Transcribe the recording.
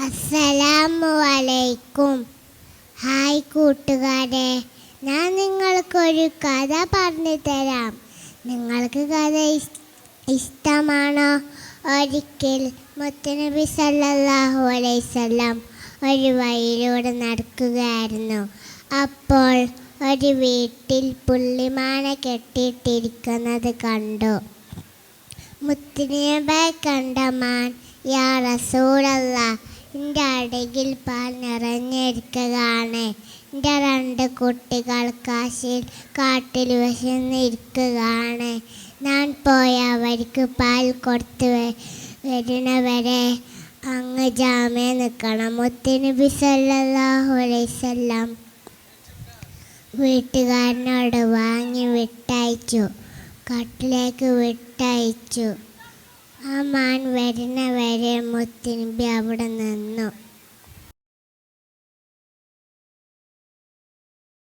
അസ്സലാമു അലൈക്കും. ഹായ് കൂട്ടുകാരെ, ഞാൻ നിങ്ങൾക്കൊരു കഥ പറഞ്ഞു തരാം. നിങ്ങൾക്ക് കഥ ഇഷ്ടമാണോ? ഒരിക്കൽ മുത്തുനബി സല്ലല്ലാഹു അലൈഹി വസല്ലം ഒരു വഴിയിലൂടെ നടക്കുകയായിരുന്നു. അപ്പോൾ ഒരു വീട്ടിൽ പുള്ളിമാനെ കെട്ടിയിട്ടിരിക്കുന്നത് കണ്ടു. മുത്തുനബിയെ കണ്ട മാൻ, യാ റസൂലല്ലാഹ്, എൻ്റെ അടകിൽ പാൽ നിറഞ്ഞിരിക്കുകയാണ്. എൻ്റെ 2 കുട്ടികൾ കാട്ടിൽ വിശന്നിരിക്കുകയാണ്. ഞാൻ പോയി അവർക്ക് പാൽ കൊടുത്ത് വരുന്നവരെ അങ്ങ് ജാമേ നിൽക്കണം. മുത്തുനബി സല്ലല്ലാഹു അലൈഹി വസല്ലം വീട്ടുകാരനോട് വാങ്ങി വിട്ടയച്ചു. കാട്ടിലേക്ക് വിട്ടയച്ചു. ആ മാൻ വരുന്നവരെ മുത്തുനബി അവിടെ നിന്നു.